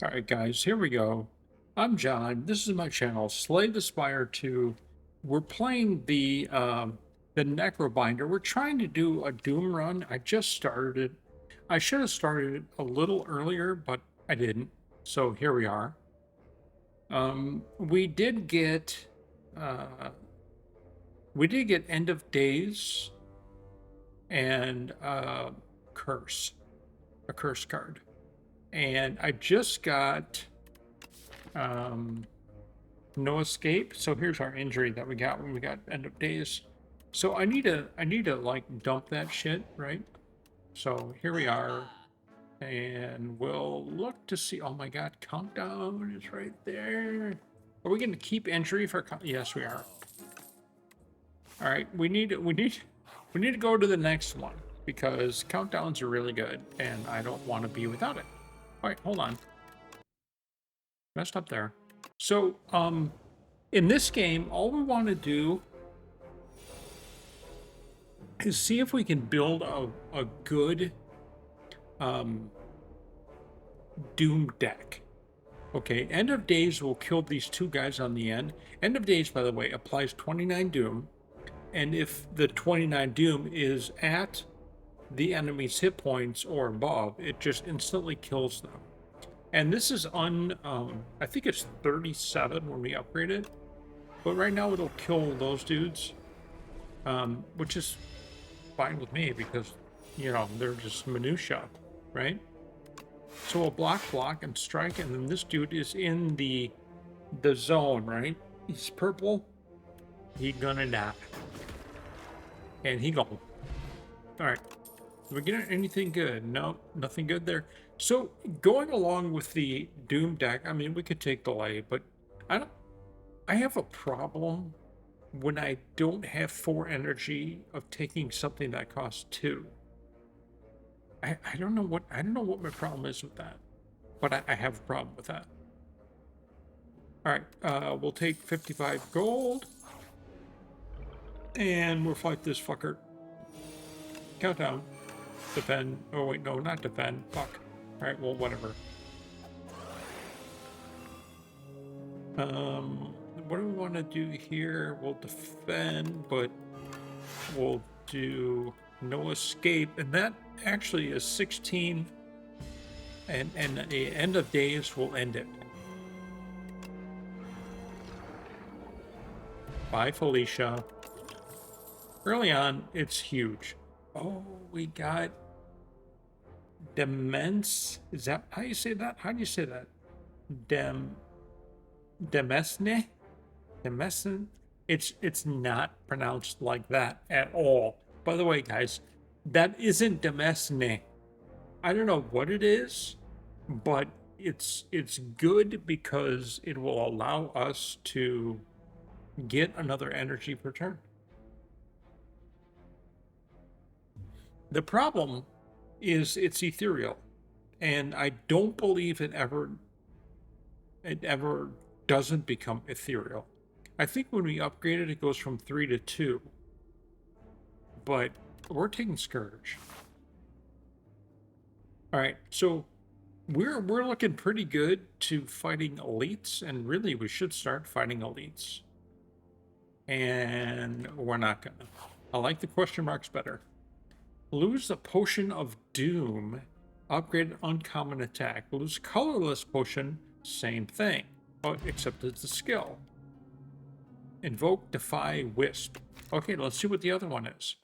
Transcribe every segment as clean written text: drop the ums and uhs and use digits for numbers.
All right, guys, here we go. I'm John. This is my channel, Slay the Spire 2. We're playing the Necrobinder. We're trying to do a Doom run. I just started it. I should have started it a little earlier, but I didn't. So here we are. We did get uh, End of Days and Curse, a curse card, and I just got no escape. So here's our injury that we got when we got End of Days. So I need to like dump that shit, right? So here we are, and we'll look to see. Oh my god, countdown is right there. Are we going to keep injury for? Yes, we are. All right, we need to go to the next one because countdowns are really good, and I don't want to be without it. All right, hold on. Messed up there. So, in this game, all we want to do is see if we can build a good Doom deck. Okay, End of Days will kill these two guys on the end. End of Days, by the way, applies 29 Doom, and if the 29 Doom is at the enemy's hit points or above, it just instantly kills them. And this is I think it's 37 when we upgrade it. But right now it'll kill those dudes, which is fine with me because, you know, they're just minutia, right? So we'll block, and strike, and then this dude is in the zone, right? He's purple. He gonna die. And he gone. Alright. Did we get anything good? No, nothing good there. So going along with the Doom deck, I mean, we could take delay, but I have a problem when I don't have 4 energy of taking something that costs 2. I don't know what my problem is with that, but I have a problem with that. All right, we'll take 55 gold, and we'll fight this fucker. Countdown. Defend. Oh wait, no, not defend. Fuck. All right, well, whatever. What do we want to do here? We'll defend, but we'll do no escape, and that actually is 16, and the End of Days will end it. Bye, Felicia. Early on, it's huge. Oh, we got Demence. Is that how you say that? How do you say that? Demesne? Demesne? It's not pronounced like that at all. By the way, guys, that isn't Demesne. I don't know what it is, but it's good because it will allow us to get another energy per turn. The problem is it's ethereal, and I don't believe it ever doesn't become ethereal. I think when we upgrade it, it goes from 3 to 2. But we're taking Scourge. All right, so we're looking pretty good to fighting elites, and really we should start fighting elites. And we're not gonna. I like the question marks better. Lose the Potion of Doom. Upgrade uncommon attack. Lose Colorless Potion. Same thing. Oh, except it's a skill. Invoke Defy Wisp. Okay, let's see what the other one is.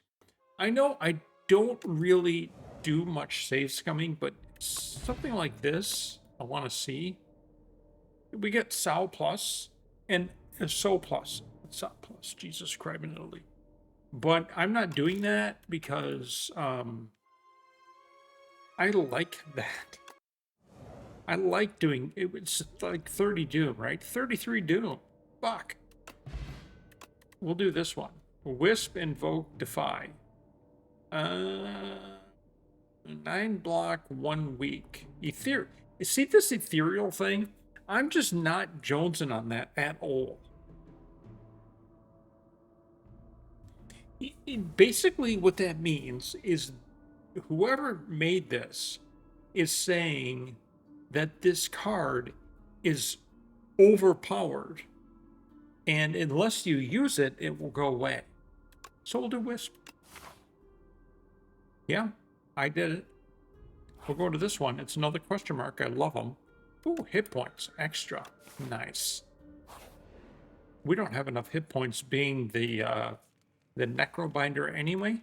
I know I don't really do much save scumming, but something like this I want to see. We get Sal Plus and So Plus. Sal Plus. Jesus Christ, in Italy. But I'm not doing that because I like that. I like doing it. It's like 30 Doom, right? 33 Doom. Fuck. We'll do this one. Wisp, Invoke, Defy. 9 block, 1 week. See this ethereal thing? I'm just not jonesing on that at all. Basically, what that means is whoever made this is saying that this card is overpowered, and unless you use it, it will go away. So we'll do Wisp. Yeah, I did it. We'll go to this one. It's another question mark. I love them. Ooh, hit points. Extra. Nice. We don't have enough hit points being the Necrobinder anyway.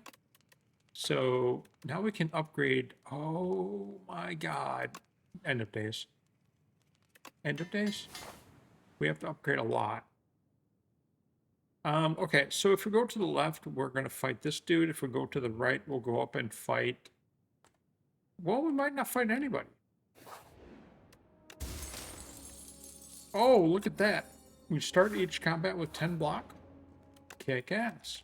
So now we can upgrade. Oh my god. End of days. End of days? We have to upgrade a lot. Okay, so if we go to the left, we're going to fight this dude. If we go to the right, we'll go up and fight... Well, we might not fight anybody. Oh, look at that. We start each combat with 10 block. Kick ass.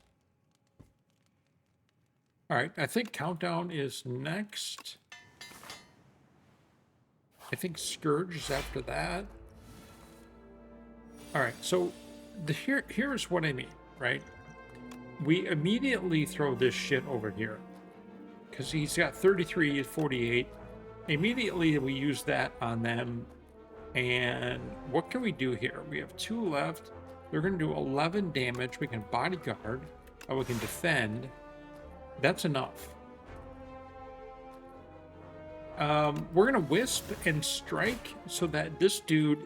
Alright, I think Countdown is next. I think Scourge is after that. Alright, so here's what I mean, right? We immediately throw this shit over here. Because he's got 33, 48. Immediately we use that on them. And what can we do here? We have 2 left. They're going to do 11 damage. We can bodyguard. Or we can defend. That's enough. We're going to Wisp and Strike so that this dude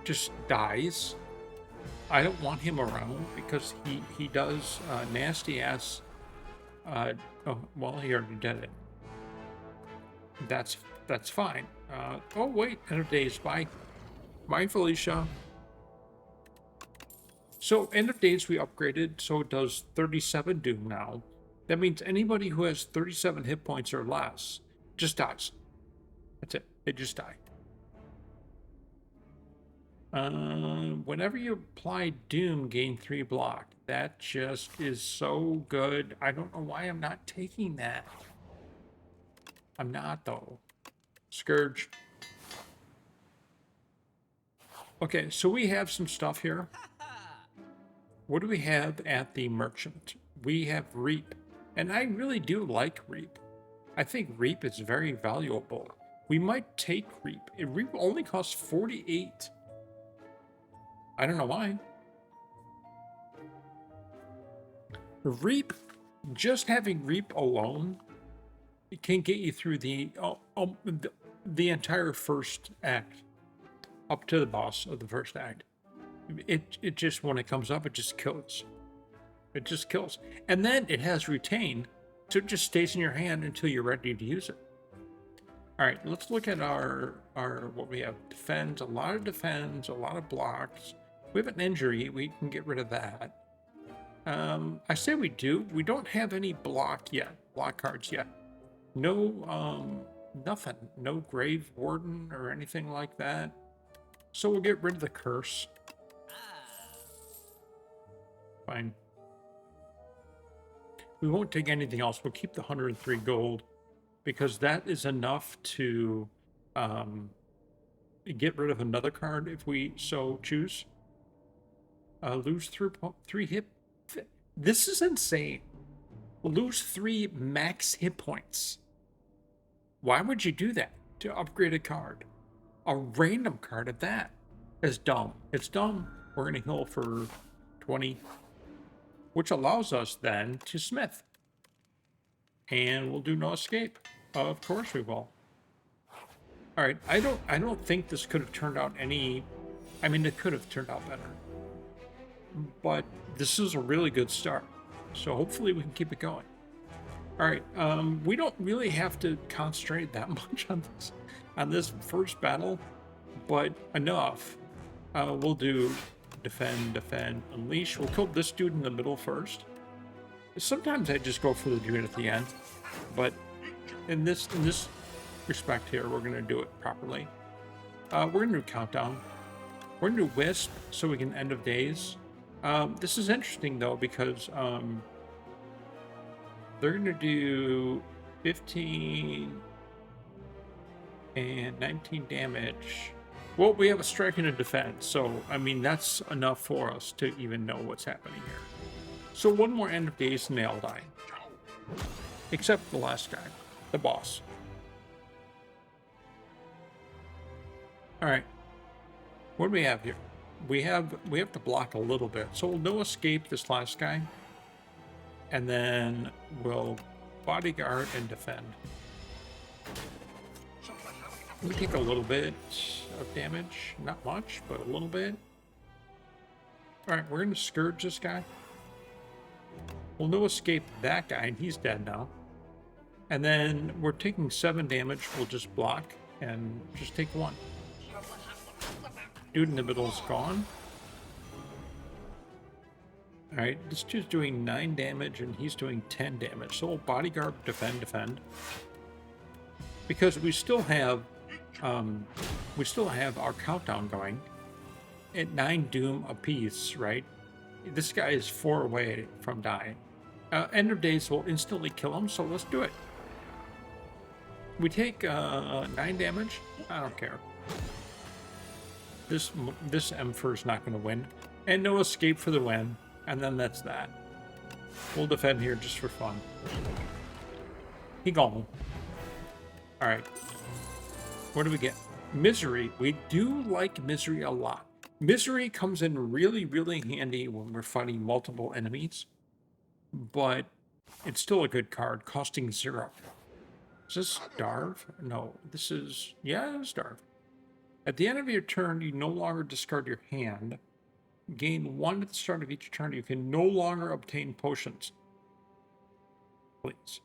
just dies. I don't want him around because he does nasty ass... oh, well, he already did it. That's fine. Oh, wait. End of days. Bye. Bye, Felicia. So, end of days we upgraded, so it does 37 Doom now. That means anybody who has 37 hit points or less just dies. That's it. They just die. Whenever you apply Doom, gain 3 block. That just is so good. I don't know why I'm not taking that. I'm not, though. Scourge. Okay, so we have some stuff here. What do we have at the merchant? We have Reap. And I really do like Reap. I think Reap is very valuable. We might take Reap. Reap only costs 48. I don't know why. Reap, just having Reap alone, it can get you through the entire first act, up to the boss of the first act. It just, when it comes up, it just kills. It just kills. And then it has Retain, so it just stays in your hand until you're ready to use it. All right, let's look at our what we have. Defends, a lot of defends, a lot of blocks. We have an injury, we can get rid of that. I say we do. We don't have any block cards yet. No, nothing. No Grave Warden or anything like that. So we'll get rid of the curse. Fine. We won't take anything else. We'll keep the 103 gold because that is enough to get rid of another card if we so choose. Lose 3 hit. This is insane. Lose 3 max hit points. Why would you do that to upgrade a card? A random card at that is dumb. It's dumb. We're going to heal for 20, which allows us then to smith. And we'll do no escape. Of course we will. All right. I don't think this could have turned out any... I mean, it could have turned out better. But this is a really good start. So hopefully we can keep it going. All right. We don't really have to concentrate that much on this first battle, but enough. We'll do defend, unleash. We'll kill this dude in the middle first. Sometimes I just go for the dude at the end, but in this respect here, we're going to do it properly. We're going to do countdown. We're going to do Wisp so we can end of days. This is interesting though because they're going to do 15 and 19 damage. Well, we have a strike and a defense, so I mean that's enough for us to even know what's happening here. So one more end of days and they all die. Except the last guy, the boss. All right. What do we have here? We have to block a little bit. So we'll no escape this last guy. And then we'll bodyguard and defend. We take a little bit of damage. Not much, but a little bit. Alright, we're going to scourge this guy. We'll no escape that guy, and he's dead now. And then we're taking 7 damage. We'll just block and just take 1. Dude in the middle is gone. Alright, this dude's doing 9 damage and he's doing 10 damage. So we'll bodyguard, defend. Because we still have our countdown going at 9 doom apiece, right? This guy is 4 away from dying. End of days will instantly kill him, so let's do it. We take 9 damage. I don't care. This Emperor is not going to win. And no escape for the win. And then that's that. We'll defend here just for fun. He gone. Alright. What do we get? Misery. We do like Misery a lot. Misery comes in really, really handy when we're fighting multiple enemies. But it's still a good card, costing 0. Is this Starve? No, this is... Yeah, it's Starve. At the end of your turn, you no longer discard your hand. Gain 1 at the start of each turn. You can no longer obtain potions. Please.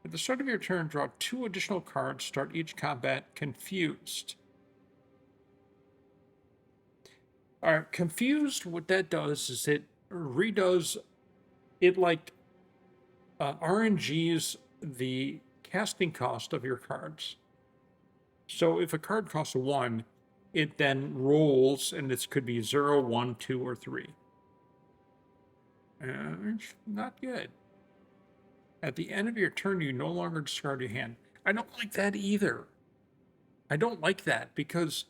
At the start of your turn, draw 2 additional cards. Start each combat confused. Alright, confused, what that does is it redoes... It, like, RNGs the casting cost of your cards. So if a card costs 1... it then rolls, and this could be 0, 1, 2, or 3. Not good. At the end of your turn, you no longer discard your hand. I don't like that either. I don't like that because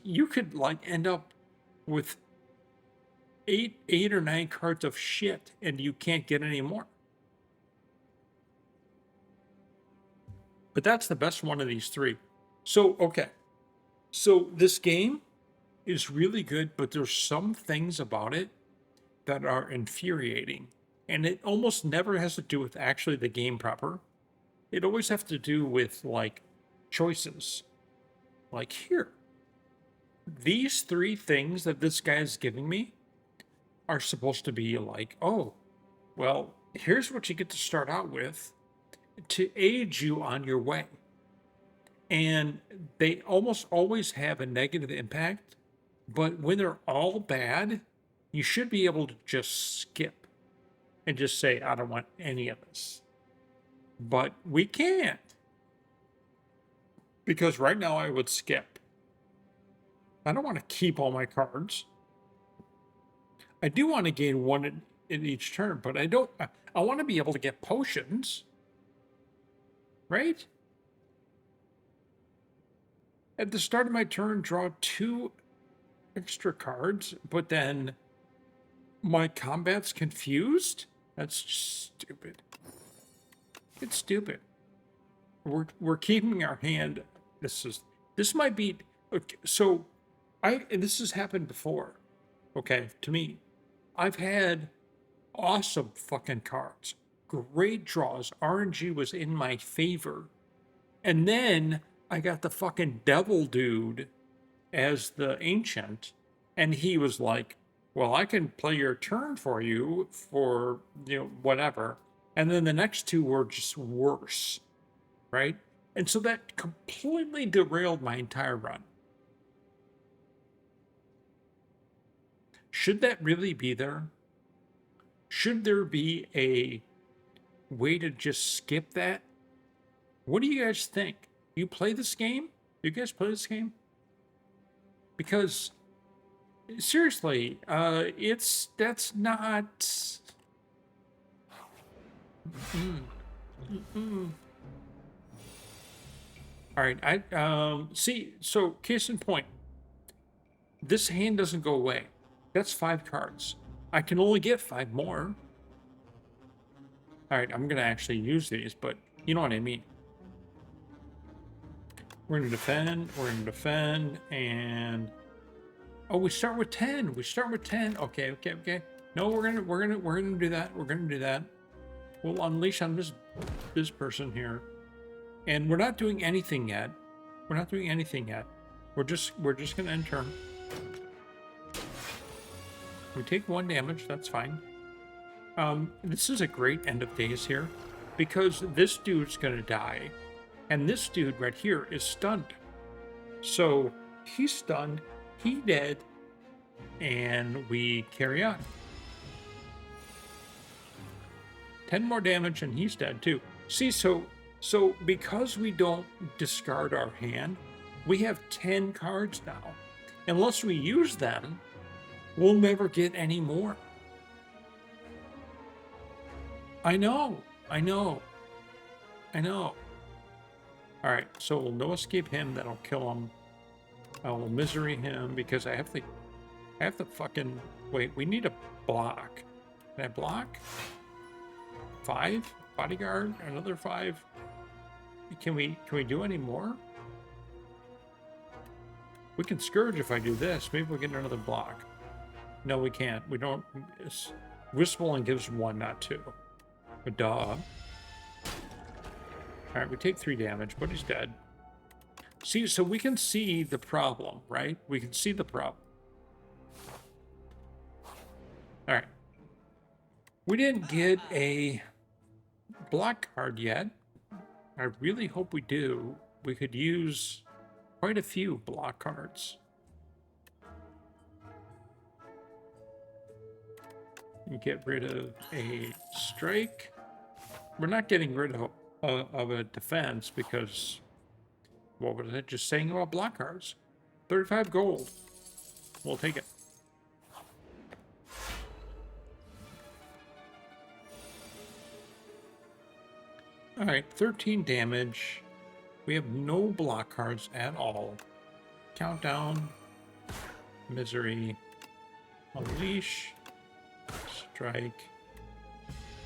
you could like end up with 8 or 9 cards of shit, and you can't get any more. But that's the best one of these 3. So, okay. So this game is really good, but there's some things about it that are infuriating. And it almost never has to do with actually the game proper. It always has to do with, like, choices. Like here. These 3 things that this guy is giving me are supposed to be like, oh, well, here's what you get to start out with to aid you on your way. And they almost always have a negative impact, but when they're all bad, you should be able to just skip and just say, I don't want any of this. But we can't. Because right now I would skip. I don't want to keep all my cards. I do want to gain 1 in each turn, but I don't. I want to be able to get potions. Right? At the start of my turn, draw 2 extra cards, but then my combat's confused? That's stupid. It's stupid. We're keeping our hand. This might be okay, so and this has happened before. Okay, to me. I've had awesome fucking cards. Great draws. RNG was in my favor. And then I got the fucking devil dude as the ancient, and he was like, well, I can play your turn for you for, whatever. And then the next 2 were just worse, right? And so that completely derailed my entire run. Should that really be there? Should there be a way to just skip that? What do you guys think? You play this game? You guys play this game? Because seriously, that's not. All right, see. So case in point, this hand doesn't go away. That's 5 cards. I can only get 5 more. All right, I'm gonna actually use these, but you know what I mean. We're gonna defend. We're gonna defend, and oh, we start with 10. We start with 10. Okay, okay, okay. No, we're gonna do that. We're gonna do that. We'll unleash on this person here, and we're not doing anything yet. We're not doing anything yet. We're just gonna end turn. We take 1 damage. That's fine. This is a great end of days here, because this dude's gonna die, and this dude right here is stunned. So he's stunned. He dead, and we carry on. 10 more damage, and he's dead too. See, so because we don't discard our hand, we have 10 cards now. Unless we use them, we'll never get any more. I know. All right, so we'll no escape him. That'll kill him. I will misery him because I have to fucking wait. We need a block. Can I block? 5 bodyguard, another 5. Can we do any more? We can scourge if I do this. Maybe we'll get another block. No, we can't. We don't. Whistling gives 1, not 2. But duh. All right, we take 3 damage, but he's dead. See, so we can see the problem, right? We can see the problem. All right. We didn't get a block card yet. I really hope we do. We could use quite a few block cards. You get rid of a strike. We're not getting rid of a defense because, what was it just saying about block cards? 35 gold. We'll take it. All right, 13 damage. We have no block cards at all. Countdown. Misery. Unleash. Strike.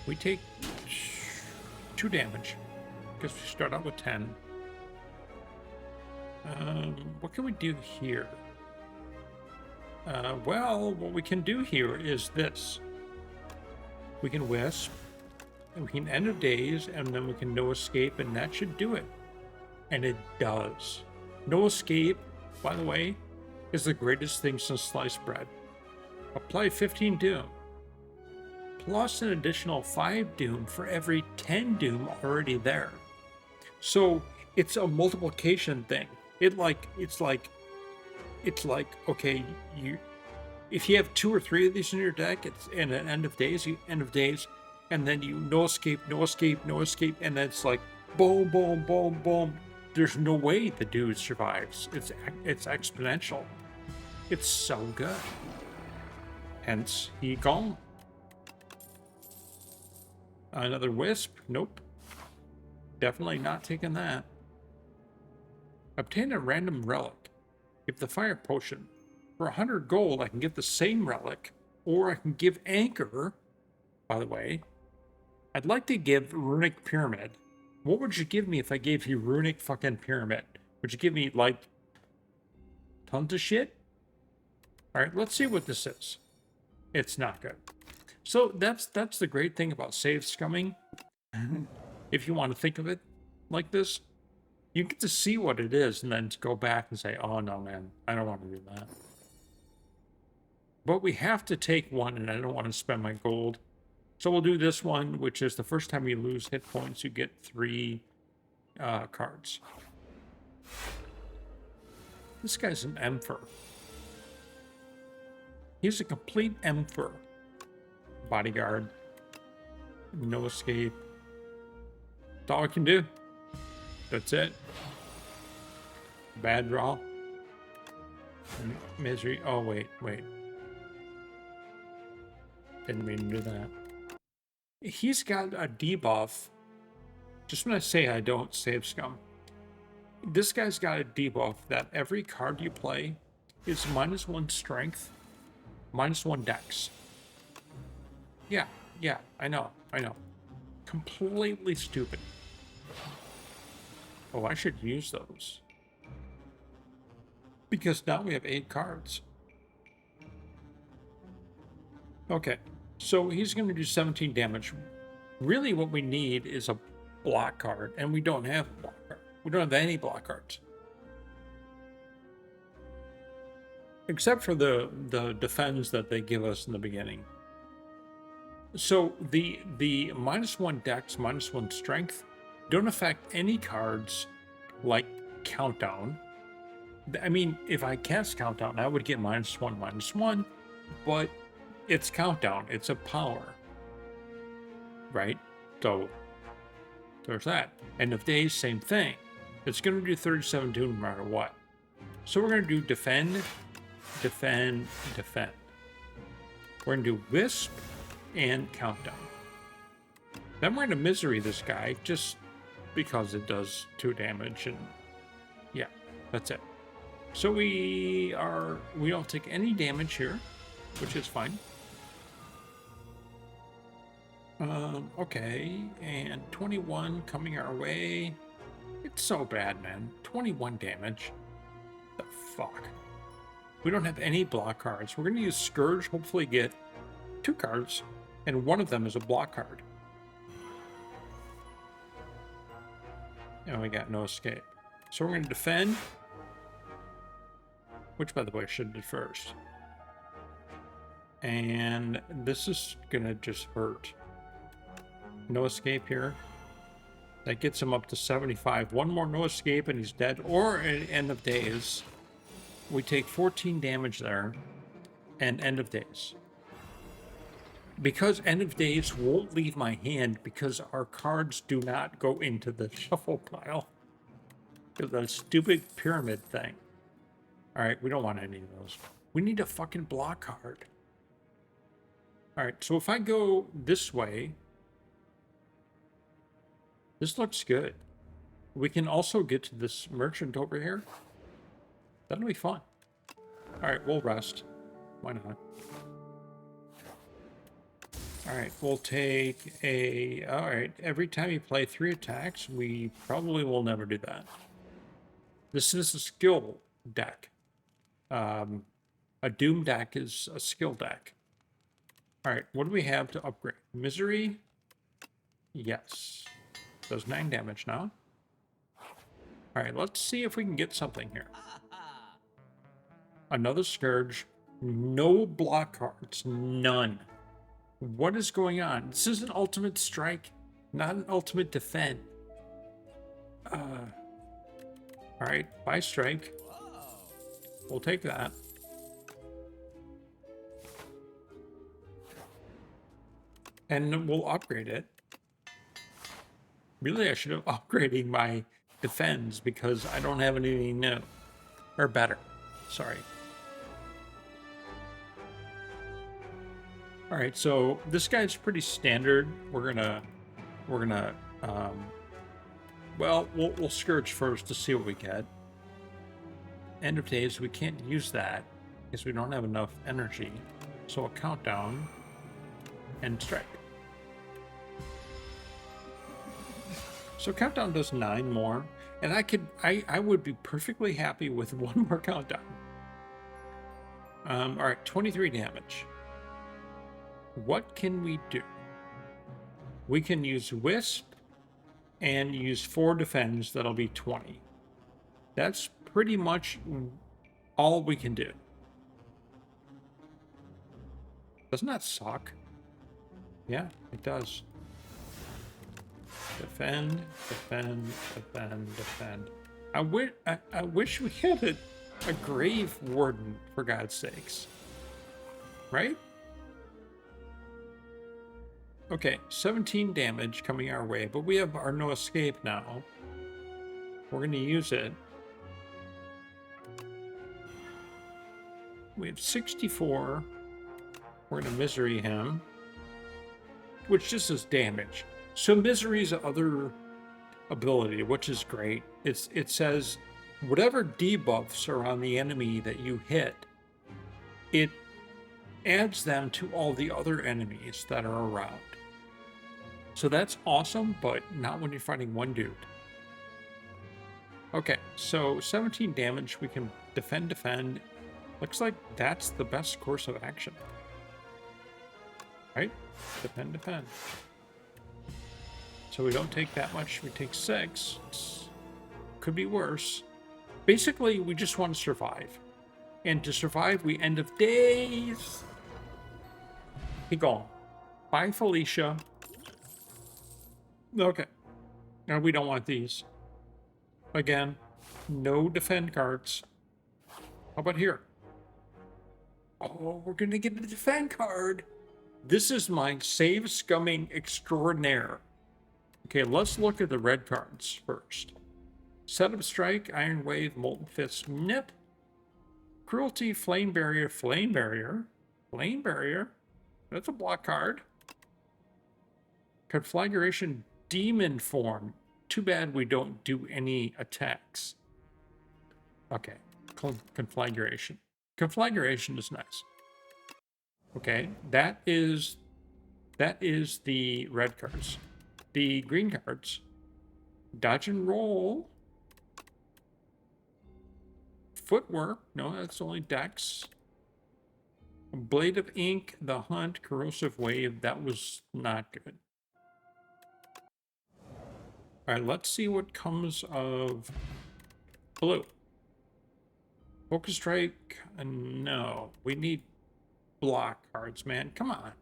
We take 2 damage because we start out with 10. What can we do here? Well, what we can do here is this. We can wisp, and we can end of days, and then we can no escape, and that should do it. And it does. No escape, by the way, is the greatest thing since sliced bread. Apply 15 doom, plus an additional 5 doom for every 10 doom already there. So it's a multiplication thing. It's like okay, if you have 2 or 3 of these in your deck, it's in an end of days, and then you no escape, and then it's like boom, boom, boom, boom. There's no way the dude survives. It's exponential. It's so good. Hence, he gone. Another wisp? Nope. Definitely not taking that. Obtain a random relic. Give the fire potion. For 100 gold, I can get the same relic, or I can give Anchor. By the way, I'd like to give Runic Pyramid. What would you give me if I gave you Runic fucking Pyramid? Would you give me, like, tons of shit? Alright, let's see what this is. It's not good. So that's the great thing about save scumming. If you want to think of it like this, you get to see what it is and then go back and say, oh no, man, I don't want to do that. But we have to take one, and I don't want to spend my gold. So we'll do this one, which is the first time you lose hit points, you get 3 cards. This guy's an Emperor. He's a complete Emperor. Bodyguard. No escape. That's all I can do. That's it. Bad draw. Misery. Oh, wait. Didn't mean to do that. He's got a debuff. Just when I say I don't save scum, this guy's got a debuff that every card you play is -1 strength, -1 dex. Yeah, I know. Completely stupid. Oh, I should use those. because now we have 8 cards. Okay, so he's going to do 17 damage. Really what we need is a block card, and we don't have a block card. We don't have any block cards. Except for the defense that they give us in the beginning. So the -1 dex, -1 strength don't affect any cards like Countdown. I mean, if I cast Countdown, I would get -1, -1, but it's Countdown. It's a power. Right? So there's that. End of days, same thing. It's going to do 37 doom no matter what. So we're going to do defend, defend, defend. We're going to do wisp and countdown. Then we're going to misery this guy just because it does 2 damage, and yeah, that's it. So we don't take any damage here, which is fine. Okay, and 21 coming our way. It's so bad, man. 21 damage. The fuck? We don't have any block cards. We're going to use Scourge, hopefully get 2 cards, and one of them is a block card. And we got no escape. So we're going to defend, which, by the way, I should have did first. And this is going to just hurt. No escape here. That gets him up to 75. One more no escape and he's dead. Or at end of days. We take 14 damage there. And end of days. Because end of days won't leave my hand because our cards do not go into the shuffle pile. Because that stupid pyramid thing. Alright, we don't want any of those. We need a fucking block card. Alright, so if I go this way, this looks good. We can also get to this merchant over here. That'll be fun. Alright, we'll rest. Why not? Alright, we'll take a... Alright, every time you play 3 attacks, we probably will never do that. This is a skill deck. A Doom deck is a skill deck. Alright, what do we have to upgrade? Misery? Yes. Does 9 damage now. Alright, let's see if we can get something here. Another Scourge. No block cards. None. What is going on? This is an ultimate strike, not an ultimate defend. Alright, buy strike. We'll take that. And we'll upgrade it. Really, I should have upgraded my defense because I don't have anything new. Or better. Sorry. Alright, so this guy's pretty standard. Well, we'll Scourge first to see what we get. End of days, we can't use that because we don't have enough energy. So a countdown and strike. So countdown does 9 more, and I would be perfectly happy with 1 more countdown. All right, 23 damage. What can we do? We can use Wisp and use 4 defense. That'll be 20. That's pretty much all we can do. Doesn't that suck? Yeah, it does. Defend, defend, defend, defend. I wish we had a Grave Warden, for God's sakes. Right? Okay, 17 damage coming our way, but we have our no escape now. We're going to use it. We have 64. We're going to misery him, which just is damage. So misery's other ability, which is great. It says whatever debuffs are on the enemy that you hit, it adds them to all the other enemies that are around. So that's awesome, but not when you're fighting one dude. Okay, so 17 damage, we can defend, defend. Looks like that's the best course of action. Right? Defend, defend. So we don't take that much. We take 6. Could be worse. Basically, we just want to survive. And to survive, we end of days. He gone. Bye, Felicia. Okay. Now we don't want these. Again, no defend cards. How about here? Oh, we're going to get a defend card. This is my save scumming extraordinaire. Okay, let's look at the red cards first. Setup Strike, Iron Wave, Molten Fist, Nip. Cruelty, Flame Barrier, Flame Barrier. Flame Barrier. That's a block card. Conflagration, Demon Form. Too bad we don't do any attacks. Okay, Conflagration. Conflagration is nice. Okay, that is the red cards. The green cards. Dodge and Roll. Footwork. No, that's only Dex. Blade of Ink, The Hunt, Corrosive Wave. That was not good. All right, let's see what comes of blue. Focus Strike. No, we need block cards, man. Come on.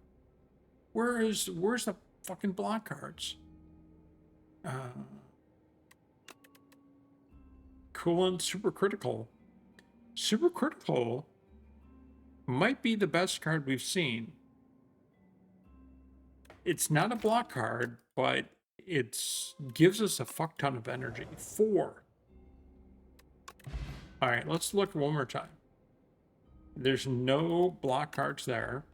Where's the fucking block cards? Coolant, Supercritical. Supercritical might be the best card we've seen. It's not a block card, but it gives us a fuck ton of energy. 4. All right, let's look one more time. There's no block cards there.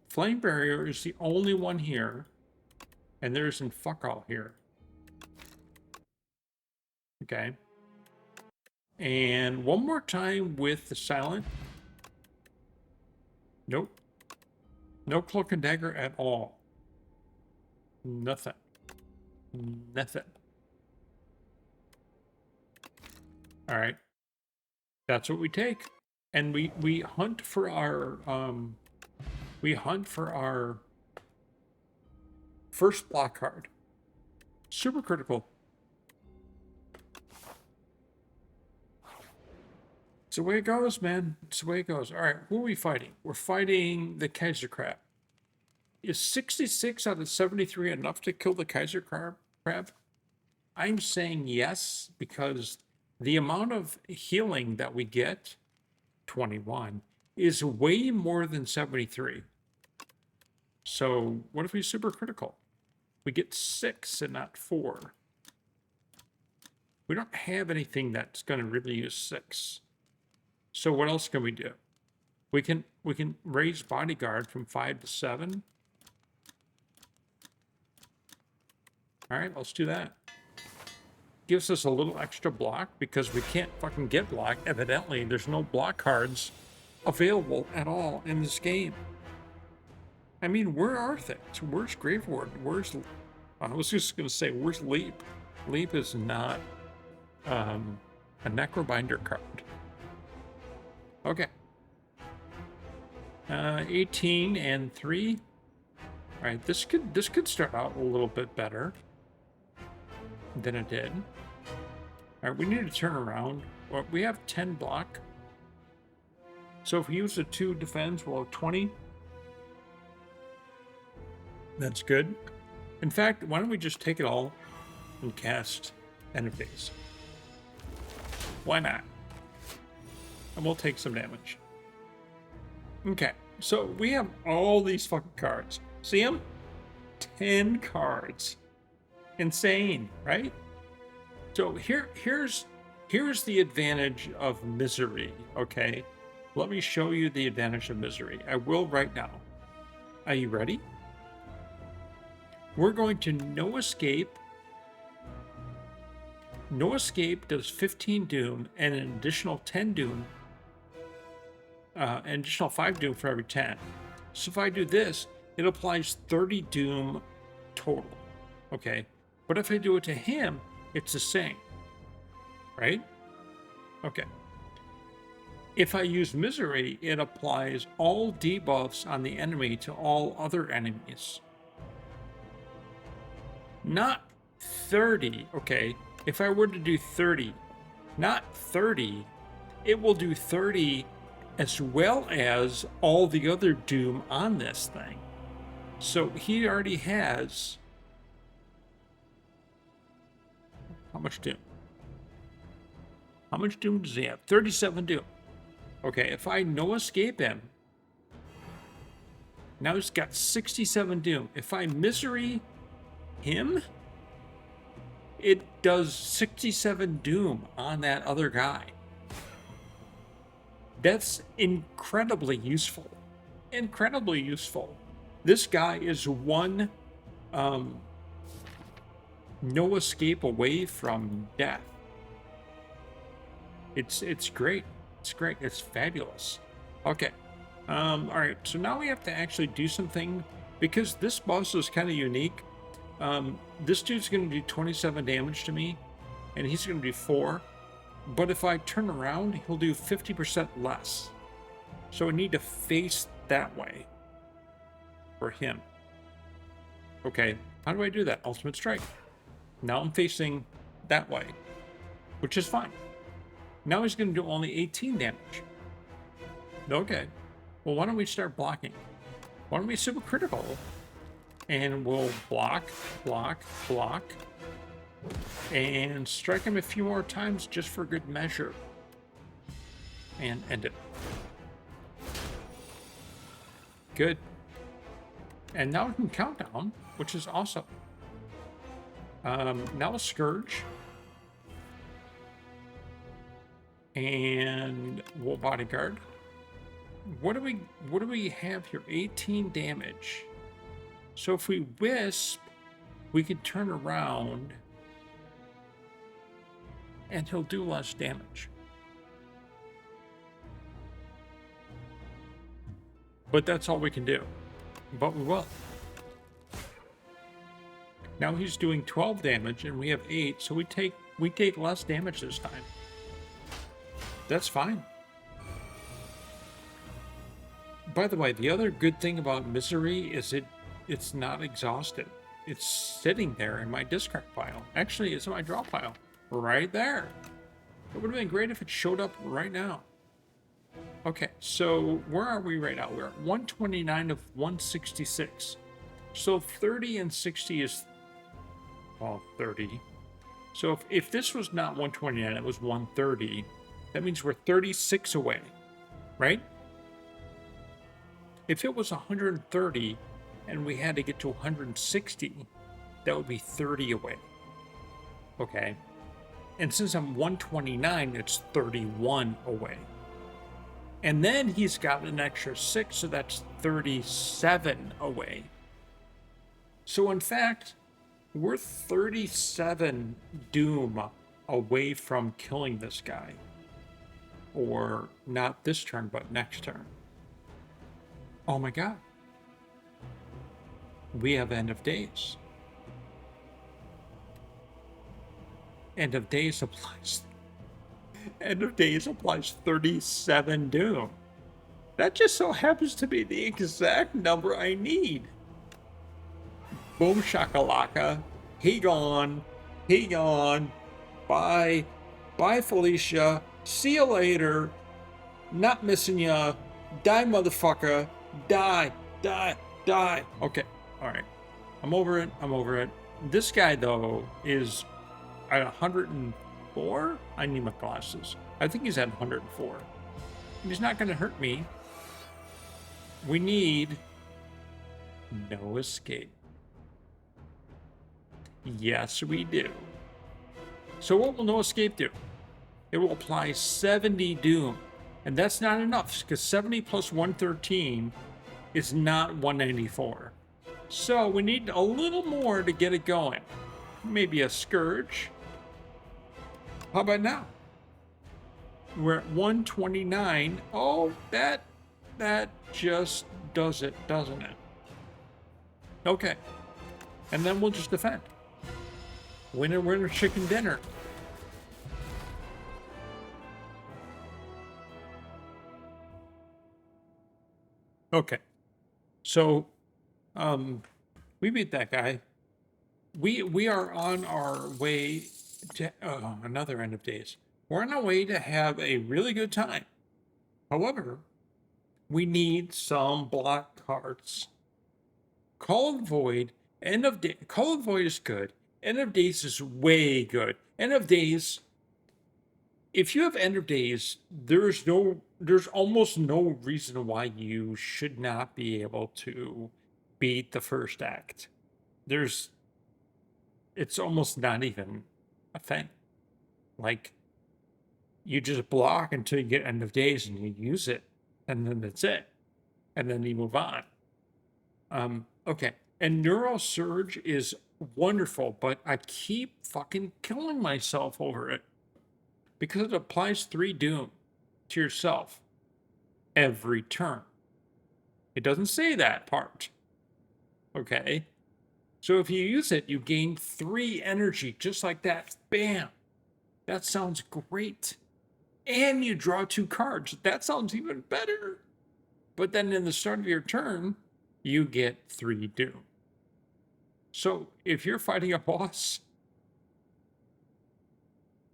Flame Barrier is the only one here, and there isn't fuck all here. Okay. And one more time with the Silent. Nope. No Cloak and Dagger at all. Nothing. Nothing. All right. That's what we take. And we hunt for our first block card. Supercritical. It's the way it goes, man. It's the way it goes. All right, who are we fighting? We're fighting the Kaiser Crab. Is 66 out of 73 enough to kill the Kaiser Crab? I'm saying yes, because the amount of healing that we get, 21, is way more than 73. So what if we super critical? We get 6 and not 4. We don't have anything that's going to really use 6. So what else can we do? We can raise Bodyguard from 5 to 7. All right, let's do that. Gives us a little extra block because we can't fucking get block. Evidently, there's no block cards available at all in this game. I mean, where are things? Where's Grave Ward? I was just going to say, where's Leap? Leap is not a Necrobinder card. Okay. 18 and 3. All right, this could start out a little bit better than it did. All right, we need to turn around. Well, we have 10 block. So if we use the 2 defense, we'll have 20. That's good. In fact, why don't we just take it all and cast End of Days? Why not? And we'll take some damage. Okay, so we have all these fucking cards. See them? 10 cards. Insane, right? So here's the advantage of Misery, okay? Let me show you the advantage of Misery. I will right now. Are you ready? We're going to No Escape. No Escape does 15 Doom and an additional 10 Doom. An additional 5 Doom for every 10. So if I do this, it applies 30 Doom total. Okay? But if I do it to him, it's the same. Right? Okay. If I use Misery, it applies all debuffs on the enemy to all other enemies. Not 30, okay? If I were to do 30, not 30, it will do 30 as well as all the other Doom on this thing. So he already has... How much Doom? How much Doom does he have? 37 Doom. Okay, if I no escape him, now he's got 67 Doom. If I Misery him, it does 67 Doom on that other guy. That's incredibly useful. Incredibly useful. This guy is one no escape away from death. It's great. It's great. It's fabulous. Okay. All right. So now we have to actually do something because this boss is kind of unique. This dude's going to do 27 damage to me, and he's going to do 4. But if I turn around, he'll do 50% less. So I need to face that way for him. Okay. How do I do that? Ultimate Strike. Now I'm facing that way, which is fine. Now he's going to do only 18 damage. Okay. Well, why don't we start blocking? Why don't we super critical? And we'll block, block, block. And strike him a few more times just for good measure. And end it. Good. And now we can countdown, which is awesome. Now a Scourge. And we'll Bodyguard. What do we have here? 18 damage. So if we Wisp, we can turn around and he'll do less damage. But that's all we can do. But we will. Now he's doing 12 damage and we have 8, so we take less damage this time. That's fine. By the way, the other good thing about Misery is it's not exhausted. It's sitting there in my discard pile. Actually, it's in my draw pile. Right there. It would have been great if it showed up right now. Okay, so where are we right now? We're at 129 of 166. So 30 and 60 is... Well, 30. So if this was not 129, it was 130... That means we're 36 away, right? If it was 130 and we had to get to 160, that would be 30 away. Okay. And since I'm 129, it's 31 away. And then he's got an extra 6, so that's 37 away. So in fact, we're 37 Doom away from killing this guy. Or not this turn, but next turn. Oh my god. We have End of Days. End of Days applies... End of Days applies 37 Doom. That just so happens to be the exact number I need. Boom shakalaka. He gone. He gone. Bye. Bye, Felicia. See you later. Not missing ya. Die, motherfucker. Die. Die. Die. Okay. Alright. I'm over it. I'm over it. This guy, though, is at 104? I need my glasses. I think he's at 104. He's not going to hurt me. We need no escape. Yes, we do. So what will no escape do? It will apply 70 Doom. And that's not enough, because 70 plus 113 is not 194. So we need a little more to get it going. Maybe a Scourge. How about now? We're at 129. Oh, that just does it, doesn't it? Okay. And then we'll just defend. Winner, winner, chicken dinner. Okay. So, we beat that guy. We are on our way to another end of days. We're on our way to have a really good time. However, we need some block cards. Call of Void, End of Day. Call of Void is good. End of Days is way good. End of Days, if you have End of Days, there's almost no reason why you should not be able to beat the first act. It's almost not even a thing. Like, you just block until you get End of Days and you use it, and then that's it. And then you move on. Okay. And Neural Surge is wonderful, but I keep fucking killing myself over it because it applies 3 Doom to yourself every turn. It doesn't say that part. Okay. So if you use it, you gain 3 energy just like that. Bam. That sounds great. And you draw 2 cards. That sounds even better. But then in the start of your turn, you get 3 Doom. So if you're fighting a boss,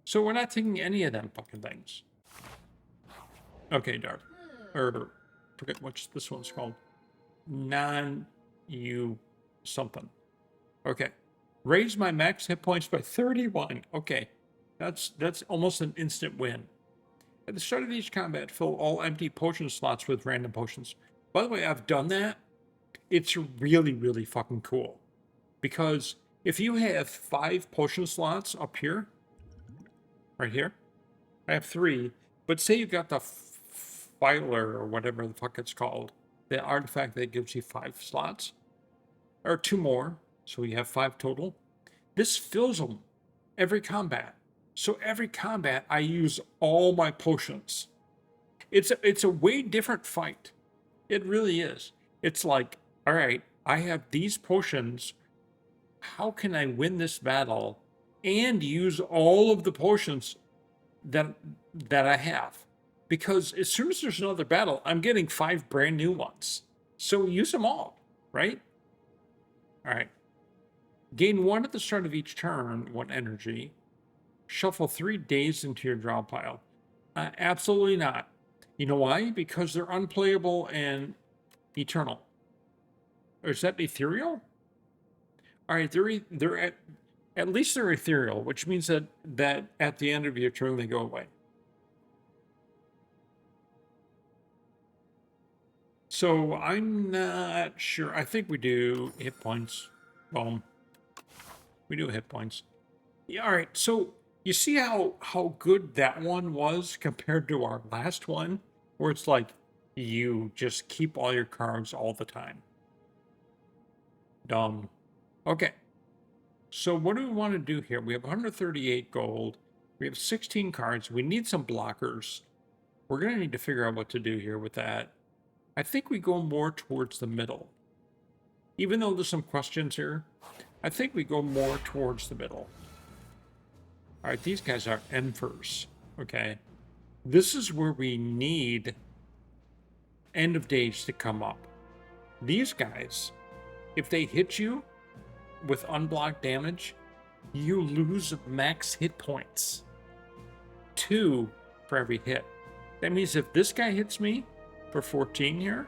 so we're not taking any of them fucking things. Okay, Dark. Or forget what this one's called. Non-you something. Okay. Raise my max hit points by 31. Okay. That's almost an instant win. At the start of each combat, fill all empty potion slots with random potions. By the way, I've done that. It's really, really fucking cool. Because if you have 5 potion slots up here, right here, I have 3, but say you got the filer or whatever the fuck it's called, the artifact that gives you 5 slots, or 2 more, so you have 5 total. This fills them every combat. So every combat, I use all my potions. It's a way different fight. It really is. It's like, all right, I have these potions. How can I win this battle and use all of the potions that I have? Because as soon as there's another battle, I'm getting 5 brand new ones. So use them all, right? All right. Gain 1 at the start of each turn, 1 energy. Shuffle 3 days into your draw pile. Absolutely not. You know why? Because they're unplayable and eternal. Or is that ethereal? All right, they're at least they're ethereal, which means that at the end of your turn they go away. So I'm not sure. I think we do hit points. Boom. We do hit points. Yeah, all right. So you see how good that one was compared to our last one, where it's like you just keep all your cards all the time. Dumb. Okay. So what do we want to do here? We have 138 gold. We have 16 cards. We need some blockers. We're going to need to figure out what to do here with that. I think we go more towards the middle. Even though there's some questions here, I think we go more towards the middle. All right, these guys are Emperors, okay? This is where we need End of Days to come up. These guys, if they hit you with unblocked damage, you lose max hit points. 2 for every hit. That means if this guy hits me for 14 here,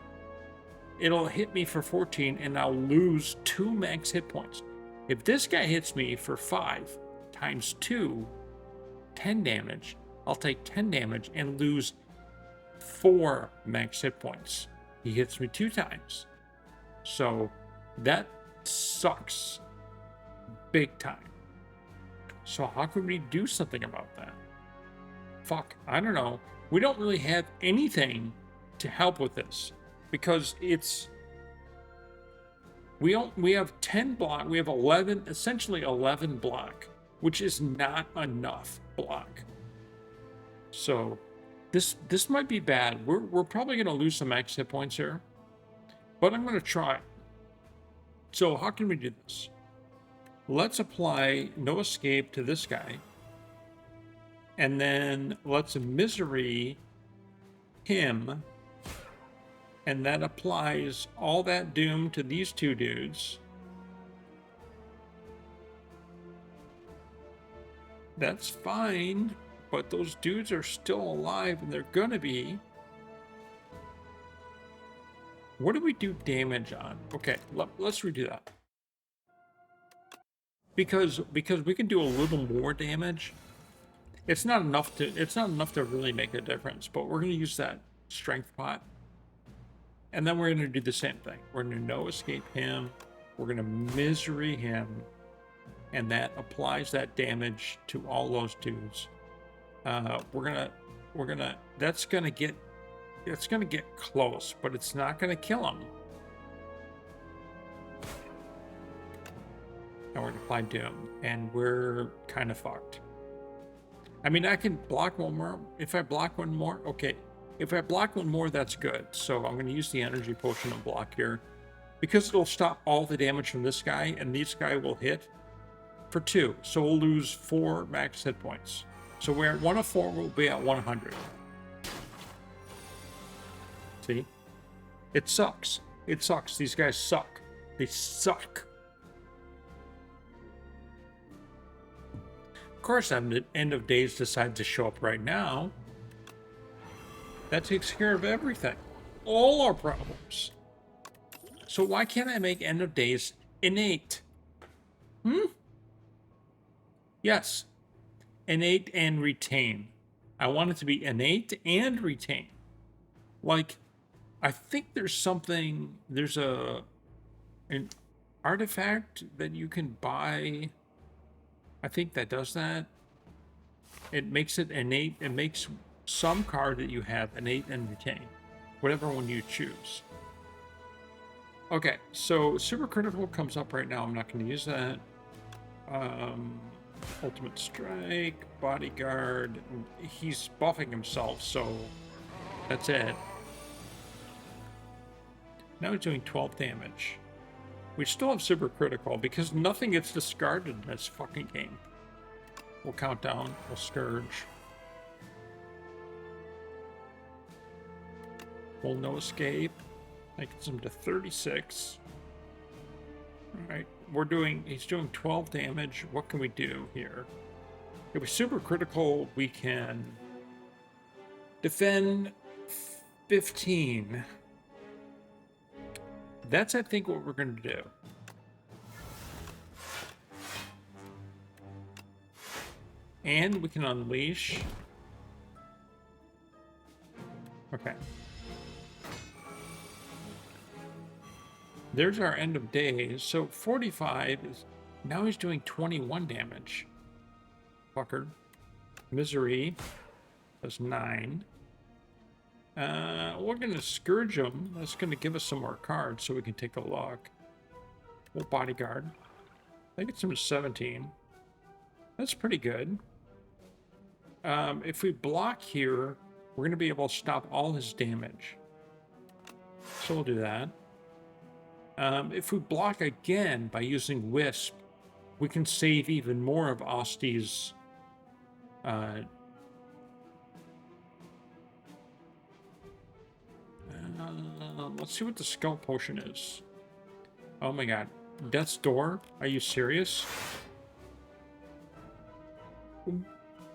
it'll hit me for 14 and I'll lose 2 max hit points. If this guy hits me for 5 times 2, 10 damage, I'll take 10 damage and lose 4 max hit points. He hits me 2 times. So that sucks big time. So how can we do something about that? Fuck, I don't know. We don't really have anything to help with this because we have 10 block, we have 11, essentially 11 block, which is not enough block. So this might be bad. We're probably going to lose some max hit points here, but I'm going to try. So how can we do this? Let's apply no escape to this guy. And then let's misery him And that applies all that doom to these two dudes. That's fine, but those dudes are still alive, and they're gonna be. What do we do damage on? Okay, let's redo that. Because we can do a little more damage. It's not enough to really make a difference, but we're gonna use that strength pot. And then we're gonna do the same thing. We're gonna no escape him, we're gonna misery him, and that applies that damage to all those dudes. That's gonna get close, but it's not gonna kill him. And we're gonna apply doom, and we're kind of fucked. I mean, I can block one more. If I block one more, okay. If I block one more, that's good. So I'm gonna use the energy potion to block here, because it'll stop all the damage from this guy, and this guy will hit for 2. So we'll lose 4 max hit points. So we're at 1 of 4, we'll be at 100. See? It sucks. It sucks. These guys suck. They suck. Of course, End of Days decides to show up right now. That takes care of everything. All our problems. So why can't I make End of Days innate? Yes. Innate and retain. I want it to be innate and retain. Like, I think there's an artifact that you can buy. I think that does that. It makes it innate. It makes some card that you have innate and retain, whatever one you choose. Okay, so super critical comes up right now. I'm not going to use that. Ultimate strike, bodyguard. He's buffing himself, so that's it. Now he's doing 12 damage. We still have super critical because nothing gets discarded in this fucking game. We'll count down. We'll scourge. We'll no escape. That gets him to 36. Alright. He's doing 12 damage. What can we do here? If we're super critical, we can defend 15. That's, I think, what we're going to do. And we can unleash. Okay. There's our End of Days. So 45 is... Now he's doing 21 damage. Fucker. Misery. That's 9. We're going to Scourge him. That's going to give us some more cards so we can take a look. We'll Bodyguard. I think it's him to 17. That's pretty good. If we block here, we're going to be able to stop all his damage. So we'll do that. If we block again by using Wisp, we can save even more of Osti's let's see what the Skull Potion is. Oh my god. Death's Door? Are you serious?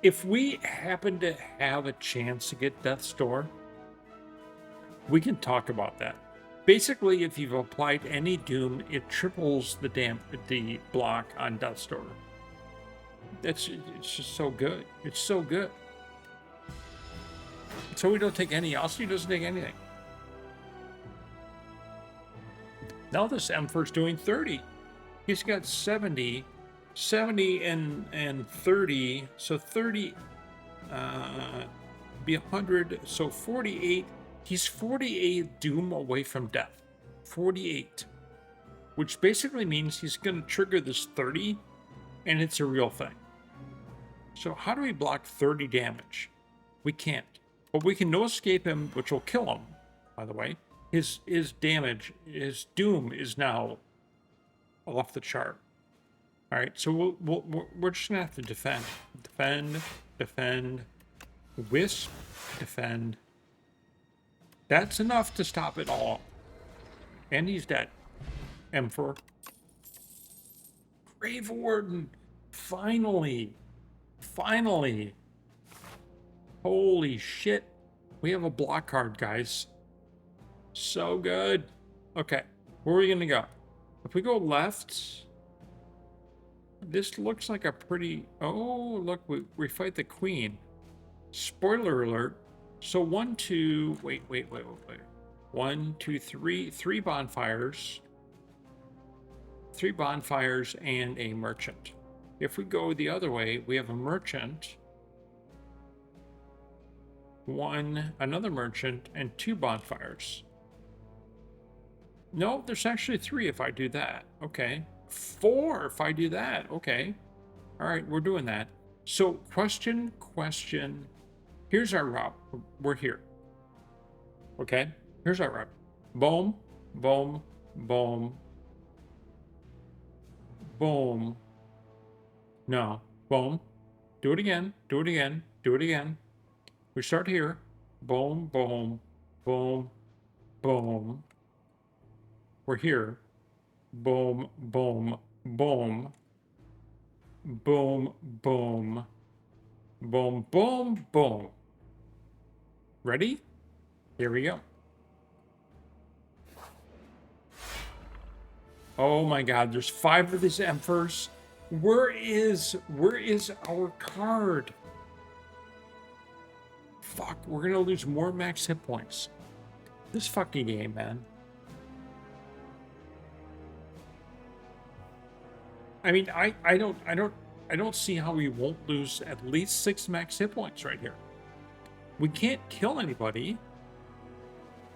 If we happen to have a chance to get Death's Door, we can talk about that. Basically, if you've applied any Doom, it triples the block on Death's Door. It's just so good. It's so good. So we don't take any. Osti doesn't take anything. Now this Emperor's doing 30. He's got 70 and 30. So 30 be 100. So 48. He's 48 Doom away from death. 48. Which basically means he's going to trigger this 30, and it's a real thing. So how do we block 30 damage? We can't. But we can no escape him, which will kill him, by the way. His damage, his Doom is now off the chart. All right, so we're just going to have to defend. Defend, Wisp, defend. That's enough to stop it all. And he's dead. Emperor. Grave Warden. Finally. Finally. Holy shit. We have a block card, guys. So good. Okay. Where are we going to go? If we go left, this looks like a pretty... Oh, look, we fight the queen. Spoiler alert. So 1, 2... Wait. 1, 2, 3. 3 bonfires. 3 bonfires and a merchant. If we go the other way, we have a merchant, another merchant, and 2 bonfires. No, there's actually 3 if I do that. Okay. 4 if I do that. Okay. All right, we're doing that. So question. Here's our route. We're here. Okay. Here's our route. Boom, boom, boom, boom. No. Boom. Do it again. Do it again. Do it again. We start here. Boom, boom, boom, boom. We're here. Boom, boom, boom. Boom, boom. Boom, boom, boom. Ready? Here we go. Oh my god, there's 5 of these emperors. Where is our card? Fuck, we're gonna lose more max hit points. This fucking game, man. I mean, I don't see how we won't lose at least 6 max hit points right here. We can't kill anybody.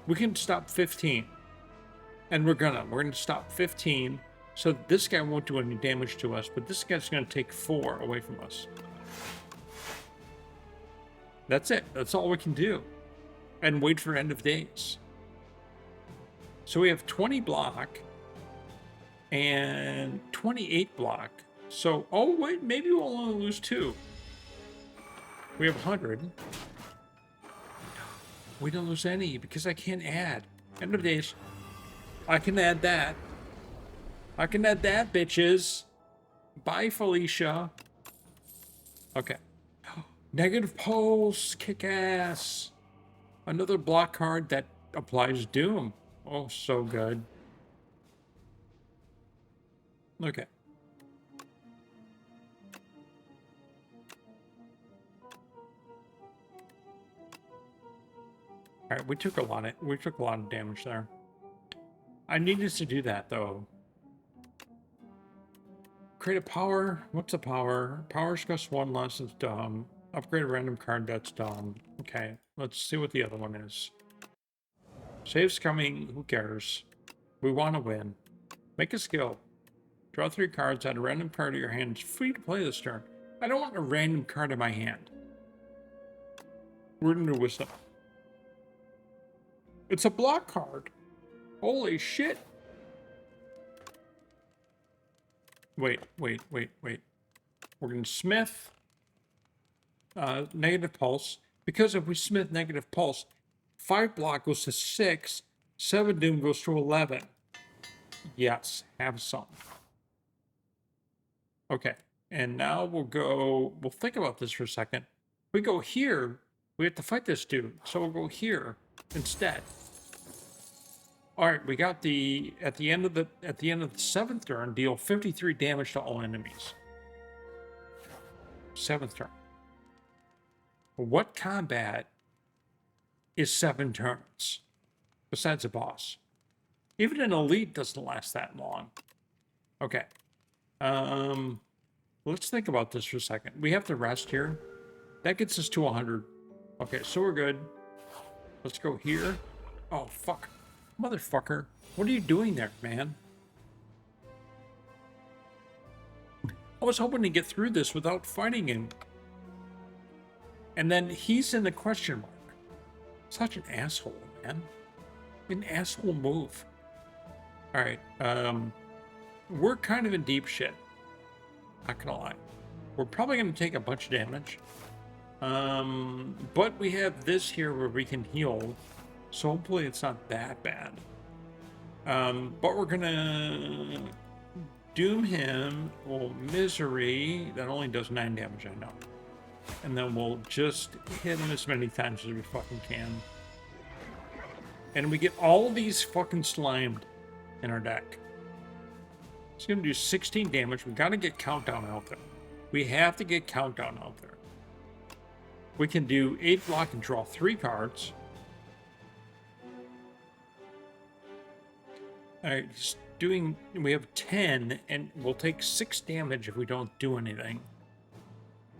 We can stop 15. And we're gonna stop 15. So this guy won't do any damage to us, but this guy's gonna take 4 away from us. That's it. That's all we can do. And wait for end of days. So we have 20 block and 28 block. So, oh wait, maybe we'll only lose 2. We have 100. We don't lose any because I can't add. End of days. I can add that. I can add that, bitches. Bye, Felicia. Okay. Negative pulse. Kick ass. Another block card that applies doom. Oh, so good. Okay. All right, we took a lot of damage there. I needed to do that though. Create a power. What's a power? Power's cost 1 less. It's dumb. Upgrade a random card. That's dumb. Okay, let's see what the other one is. Save's coming. Who cares? We want to win. Make a skill. Draw 3 cards. Add a random card to your hand. It's free to play this turn. I don't want a random card in my hand. Word into wisdom. It's a block card. Holy shit. Wait. We're going to smith negative pulse. Because if we smith negative pulse, 5 block goes to 6, 7 doom goes to 11. Yes, have some. Okay, and now we'll think about this for a second. We go here, we have to fight this dude, so we'll go here instead. All right, we got at the end of the 7th turn, deal 53 damage to all enemies. 7th turn. What combat is 7 turns besides a boss? Even an elite doesn't last that long. Okay. Let's think about this for a second. We have to rest here. That gets us to 100. Okay, so we're good. Let's go here. Oh, fuck. Motherfucker. What are you doing there, man? I was hoping to get through this without fighting him. And then he's in the question mark. Such an asshole, man. An asshole move. Alright, we're kind of in deep shit. Not gonna lie. We're probably gonna take a bunch of damage. But we have this here where we can heal So hopefully it's not that bad. But we're gonna doom him. Well, misery. That only does 9 damage, I know. And then we'll just hit him as many times as we fucking can. And we get all these fucking slimed in our deck. It's gonna do 16 damage. We gotta get Countdown out there. We have to get Countdown out there. We can do 8 block and draw 3 cards. Alright, he's doing. We have 10, and we'll take 6 damage if we don't do anything.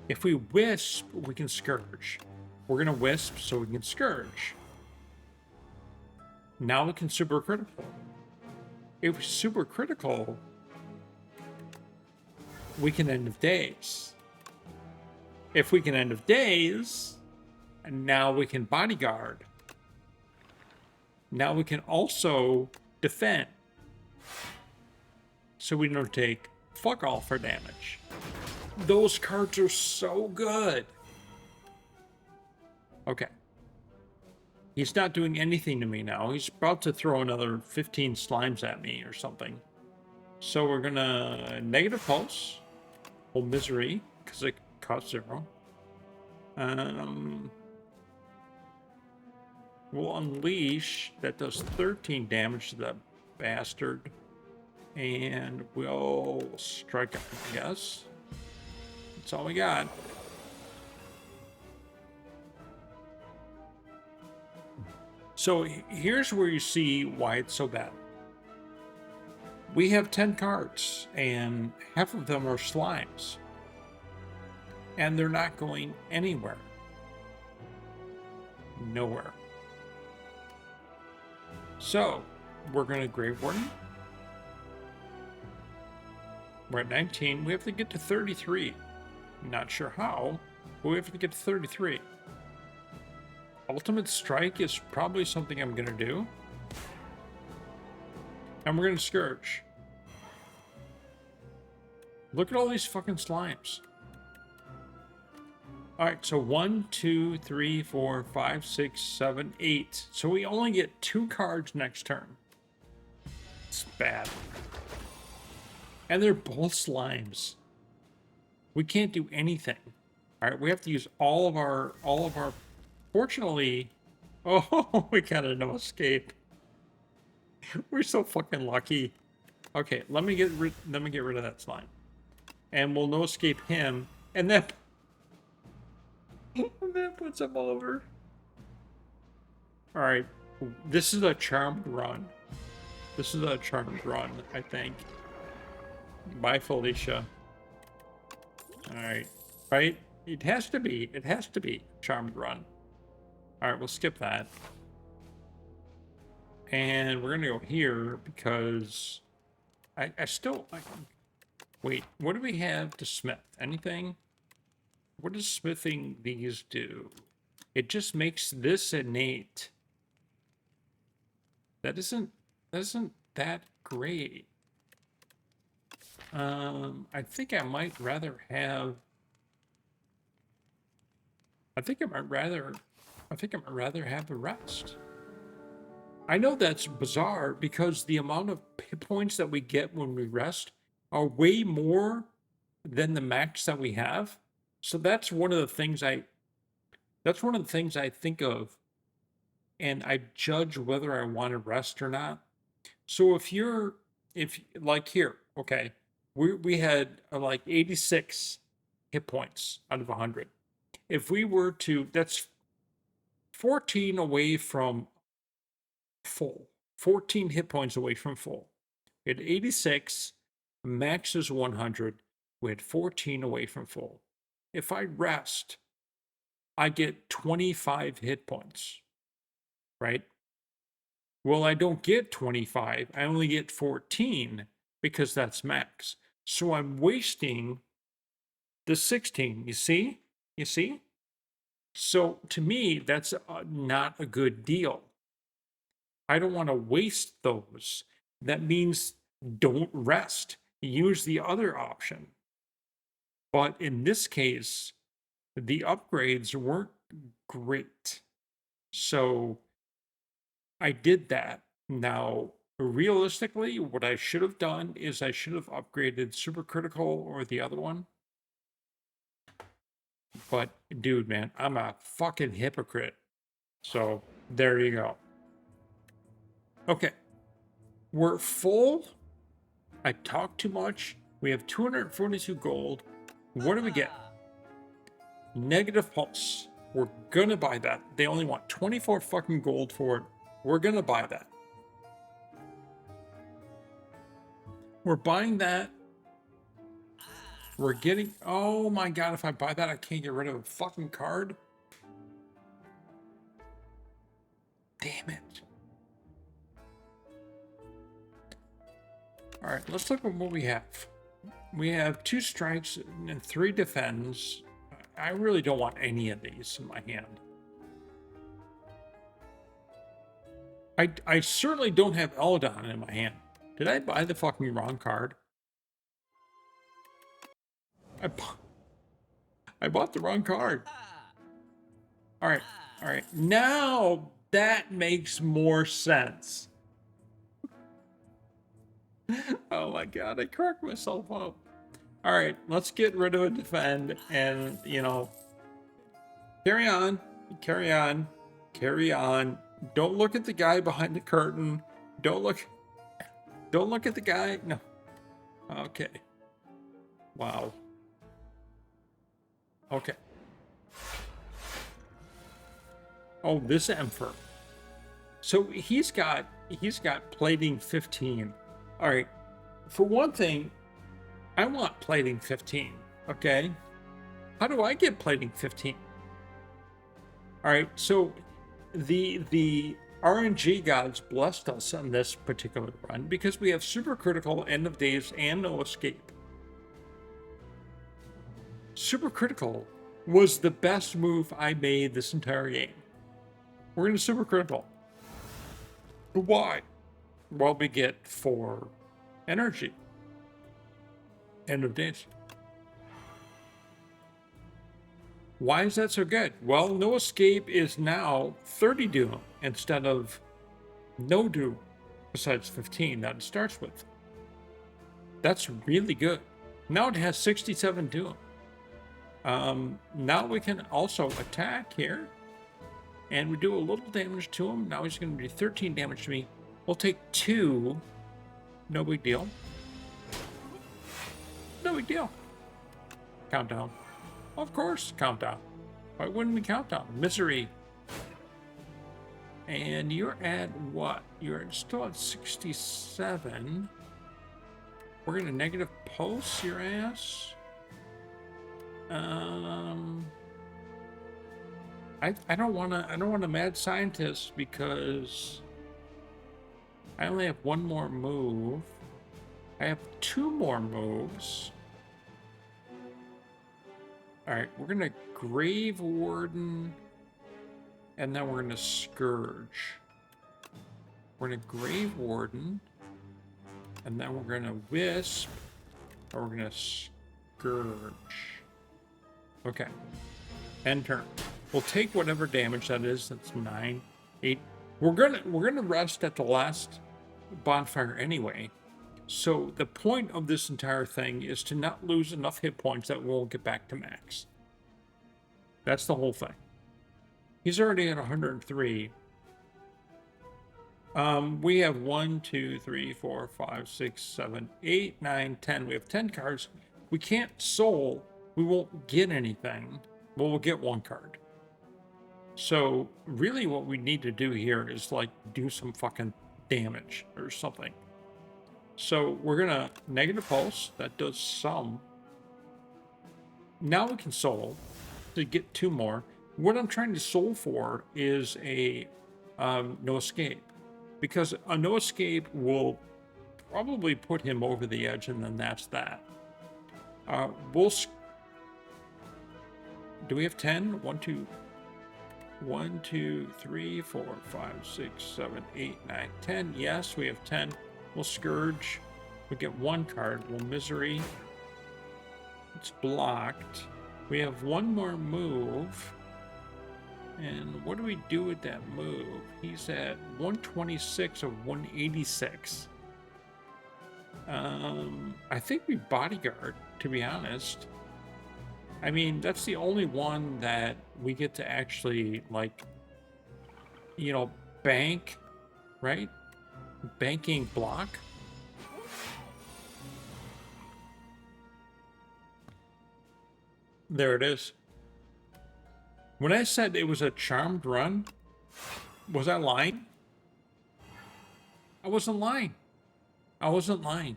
If we Wisp, we can Scourge. We're gonna Wisp so we can Scourge. Now we can Super Critical. If we Super Critical, we can End of Days. If we can End of Days, and now we can Bodyguard. Now we can also Defend. So we don't take fuck all for damage. Those cards are so good. Okay. He's not doing anything to me now. He's about to throw another 15 slimes at me or something. So we're gonna negative pulse. Hold misery, because it costs 0. We'll unleash. That does 13 damage to that bastard. And we'll strike him, I guess. That's all we got. So here's where you see why it's so bad. We have 10 cards, and half of them are slimes. And they're not going anywhere. Nowhere. So, we're going to Grave Warden. We're at 19. We have to get to 33. Not sure how, but we have to get to 33. Ultimate Strike is probably something I'm going to do. And we're going to Scourge. Look at all these fucking slimes. Alright, so 1, 2, 3, 4, 5, 6, 7, 8. So we only get 2 cards next turn. It's bad. And they're both slimes. We can't do anything. Alright, we have to use all of our fortunately. Oh, we got a no escape. We're so fucking lucky. Okay, let me get rid of that slime. And we'll no escape him, and then that puts him over. Alright. This is a charmed run. This is a charmed run, I think. Bye, Felicia. Alright. Right? It has to be. It has to be charmed run. Alright, we'll skip that. And we're gonna go here because I still wait, what do we have to smith? Anything? What does smithing these do? It just makes this innate. That isn't that great. I think I might rather have. I think I might rather have the rest. I know that's bizarre because the amount of hit points that we get when we rest are way more than the max that we have. So that's one of the things I think of, and I judge whether I want to rest or not. So if like here, okay, we had like 86 hit points out of 100. If we were to, that's 14 away from full. 14 hit points away from full. We had 86, max is 100. We had 14 away from full. If I rest, I get 25 hit points, right? Well, I don't get 25. I only get 14 because that's max. So I'm wasting the 16. You see? You see? So to me, that's not a good deal. I don't want to waste those. That means don't rest. Use the other option. But in this case, the upgrades weren't great. So I did that. Now, realistically, what I should have done is I should have upgraded supercritical or the other one. But dude, man, I'm a fucking hypocrite. So there you go. Okay. We're full. I talk too much. We have 242 gold. What do we get? Negative pulse. We're gonna buy that. They only want 24 fucking gold for it. We're gonna buy that. We're buying that. We're getting... Oh my god, if I buy that, I can't get rid of a fucking card. Damn it. Alright, let's look at what we have. We have 2 strikes and 3 defends. I really don't want any of these in my hand. I certainly don't have Eldon in my hand. Did I buy the fucking wrong card? I bought the wrong card. Alright, alright. Now that makes more sense. Oh my god, I cracked myself up. Alright, let's get rid of a defend and, you know, carry on, carry on, carry on. Don't look at the guy behind the curtain. Don't look at the guy. No. Okay. Wow. Okay. Oh, this Emperor. So he's got plating 15. All right. For one thing, I want plating 15. Okay. How do I get plating 15? All right. So the RNG gods blessed us on this particular run because we have supercritical, end of days, and no escape. Supercritical was the best move I made this entire game. We're in supercritical. Why? Well, we get 4 energy. End of days. Why is that so good? Well, no escape is now 30 doom instead of no doom, besides 15 that it starts with. That's really good. Now it has 67 doom. Now we can also attack here, and we do a little damage to him. Now he's going to do 13 damage to me. We'll take 2. No big deal. No big deal. Countdown. Of course, countdown. Why wouldn't we count down? Misery. And you're at what? You're still at 67. We're gonna negative pulse your ass. I don't wanna mad scientist because I only have 1 more move. I have 2 more moves. Alright, we're gonna Grave Warden, and then we're gonna Scourge. We're gonna Grave Warden, and then we're gonna Wisp, or we're gonna Scourge. Okay. End turn. We'll take whatever damage that is. That's 9, 8. We're gonna rest at the last bonfire anyway. So the point of this entire thing is to not lose enough hit points that we'll get back to max. That's the whole thing. He's already at 103. We have 1, 2, 3, 4, 5, 6, 7, 8, 9, 10. We have 10 cards. We can't soul. We won't get anything. But we'll get 1 card. So really what we need to do here is like do some fucking damage or something. So we're gonna negative pulse. That does some. Now we can soul to get 2 more. What I'm trying to soul for is a no escape, because a no escape will probably put him over the edge, and then that's that. Do we have 10? 1, 2, 1, 2, 3, 4, 5, 6, 7, 8, 9, 10. Yes, we have 10. We'll Scourge. We get 1 card. We'll Misery. It's blocked. We have 1 more move. And what do we do with that move? He's at 126 of 186. I think we bodyguard, to be honest. I mean, that's the only one that we get to actually, like, you know, bank, right? Banking block. There it is. When I said it was a charmed run, was I lying? I wasn't lying. I wasn't lying.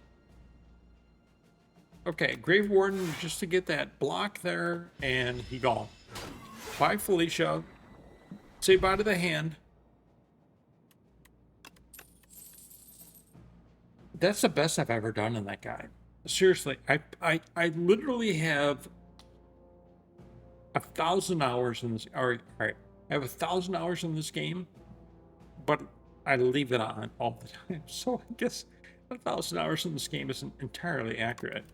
Okay, Grave Warden, just to get that block there, and he gone. Bye, Felicia. Say bye to the hand. That's the best I've ever done in that guy. Seriously, I literally have 1,000 hours in this. All right, I have 1,000 hours in this game, but I leave it on all the time. So I guess 1,000 hours in this game isn't entirely accurate.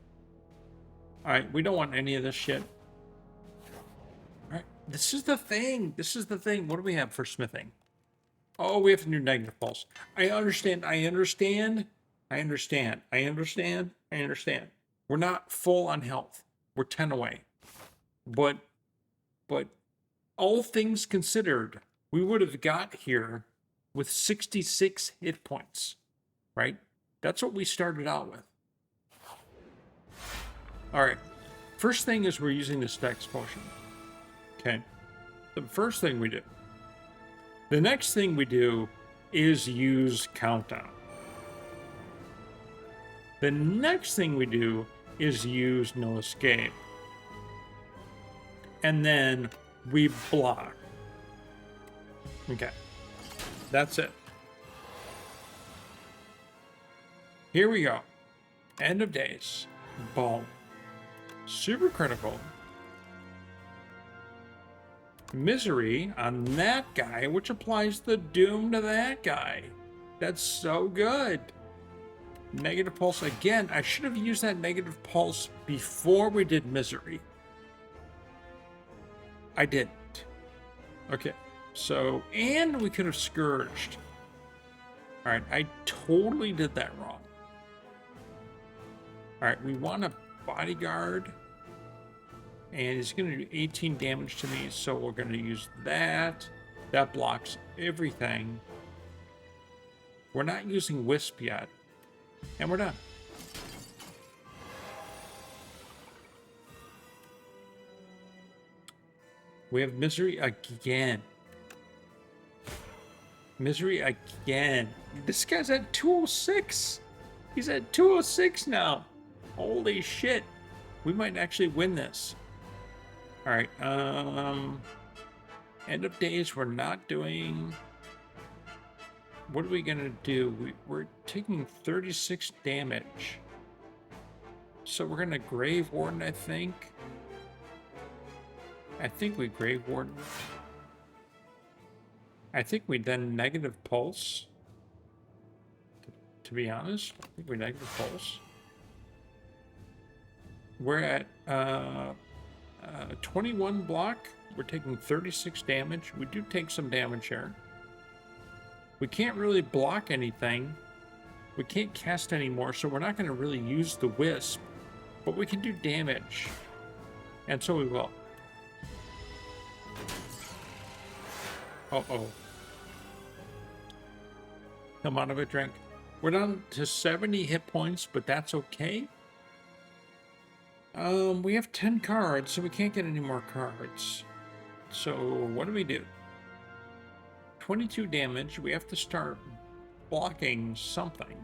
All right, we don't want any of this shit. All right, this is the thing. This is the thing. What do we have for smithing? Oh, we have to do negative pulse. I understand. I understand. I understand. I understand. I understand. We're not full on health. We're 10 away. But all things considered, we would have got here with 66 hit points, right? That's what we started out with. All right. First thing is we're using the Stacks potion. Okay. The first thing we do. The next thing we do is use Countdown. The next thing we do is use No Escape. And then we block. Okay. That's it. Here we go. End of days. Boom. Super critical. Misery on that guy, which applies the doom to that guy. That's so good. Negative pulse again. I should have used that negative pulse before we did misery. I didn't. Okay. So, and we could have scourged. All right. I totally did that wrong. All right. We want a bodyguard. And he's going to do 18 damage to me. So we're going to use that. That blocks everything. We're not using Wisp yet. And we're done. We have misery again. Misery again. This guy's at 206. He's at 206 now. Holy shit. We might actually win this. All right. End of days, we're not doing. What are we going to do? We're taking 36 damage. So we're going to Grave Warden, I think. I think we Grave Warden. I think we then negative pulse. To be honest, I think we negative pulse. We're at 21 block. We're taking 36 damage. We do take some damage here. We can't really block anything. We can't cast anymore, so we're not going to really use the Wisp. But we can do damage. And so we will. Uh-oh. Come out of a drink. We're down to 70 hit points, but that's okay. We have 10 cards, so we can't get any more cards. So what do we do? 22 damage. We have to start blocking something.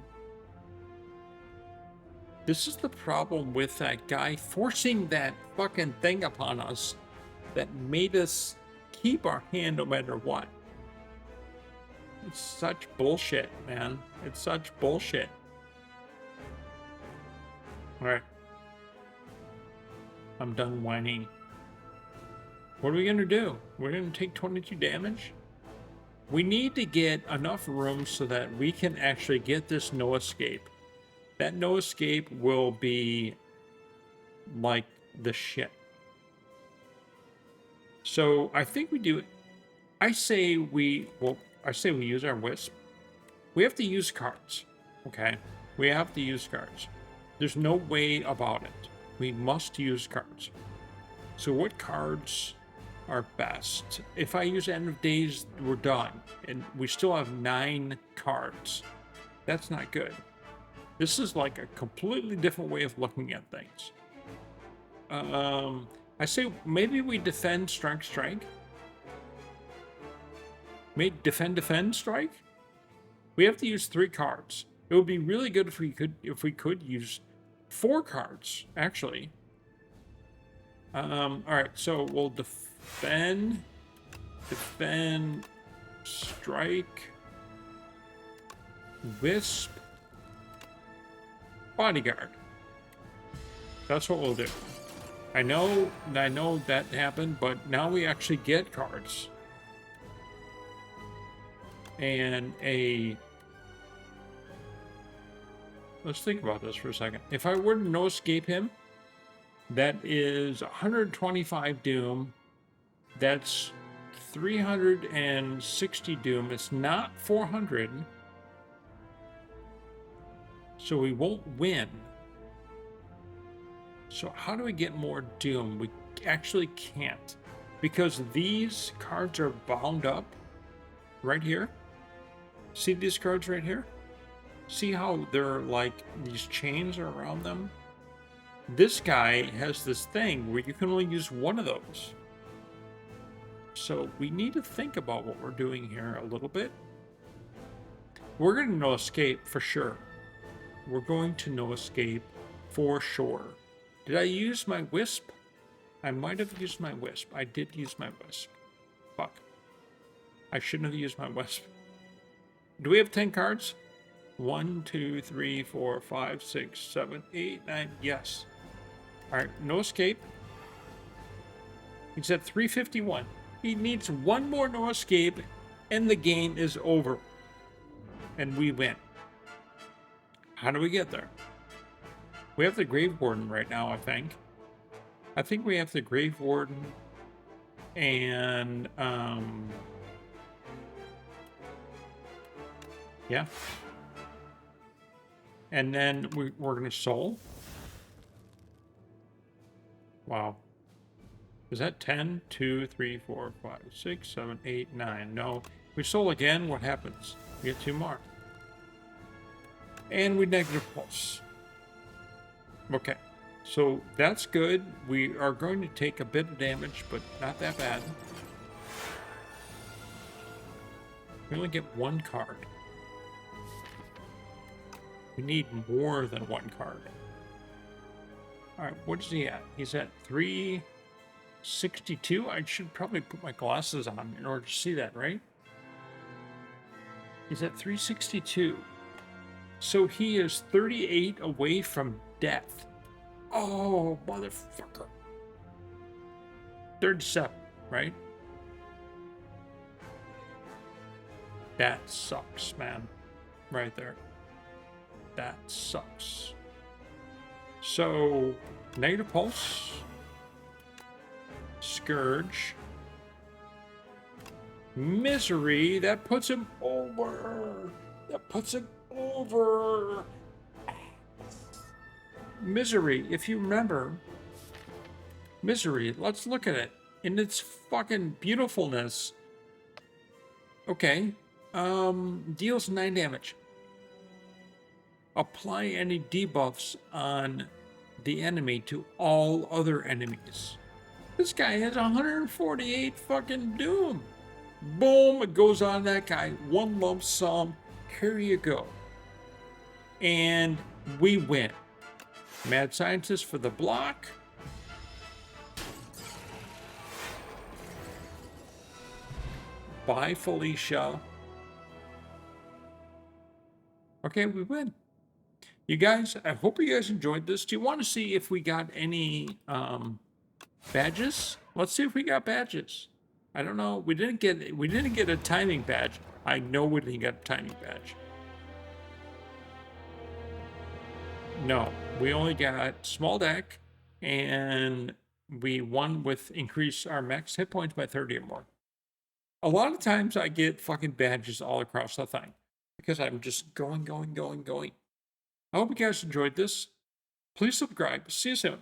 This is the problem with that guy forcing that fucking thing upon us that made us keep our hand no matter what. It's such bullshit, man. It's such bullshit. Alright. I'm done whining. What are we going to do? We're going to take 22 damage? We need to get enough room so that we can actually get this no escape. That no escape will be like the shit. So I think we do I say we use our Wisp. We have to use cards, okay? We have to use cards. There's no way about it. We must use cards. So what cards are best? If I use End of Days, we're done. And we still have 9 cards. That's not good. This is like a completely different way of looking at things. I say maybe we defend, strike, strike. Maybe defend, strike. We have to use 3 cards. It would be really good if we could use 4 cards, actually. All right, so we'll defend, strike, wisp, bodyguard. That's what we'll do. I know that happened, but now we actually get cards. And let's think about this for a second. If I were to no escape him, that is 125 doom. That's 360 doom. It's not 400. So we won't win. So how do we get more doom? We actually can't, because these cards are bound up right here. See these cards right here? See how they're like, these chains are around them? This guy has this thing where you can only use one of those. So we need to think about what we're doing here a little bit. We're going to no escape for sure. We're going to no escape for sure. Did I use my wisp? I might have used my wisp. I did use my wisp. Fuck. I shouldn't have used my wisp. Do we have 10 cards? 1, 2, 3, 4, 5, 6, 7, 8, 9. Yes. All right, no escape. He's at 351. He needs one more no escape, and the game is over. And we win. How do we get there? We have the Grave Warden right now, I think. I think we have the Grave Warden and yeah. And then we're gonna soul. Wow. Is that 10? 2, 3, 4, 5, 6, 7, 8, 9. No. We soul again, what happens? We get 2 more. And we negative pulse. Okay. So that's good. We are going to take a bit of damage, but not that bad. We only get 1 card. We need more than 1 card. Alright, what is he at? He's at 362. I should probably put my glasses on in order to see that, right? He's at 362. So he is 38 away from death. Oh, motherfucker. 37, right? That sucks, man. Right there. That sucks. So, negative pulse. Scourge. Misery. That puts him over. That puts him over. Misery, if you remember, Misery, let's look at it in its fucking beautifulness. Okay, deals 9 damage. Apply any debuffs on the enemy to all other enemies. This guy has 148 fucking doom. Boom, it goes on that guy. 1 lump sum. Here you go. And we win. Mad Scientist for the block. Bye, Felicia. Okay, we win. You guys, I hope you guys enjoyed this. Do you want to see if we got any badges? Let's see if we got badges. I don't know. We didn't get a timing badge. I know we didn't get a timing badge. No, we only got small deck, and we won with increase our max hit points by 30 or more. A lot of times I get fucking badges all across the thing because I'm just going. I hope you guys enjoyed this. Please subscribe. See you soon.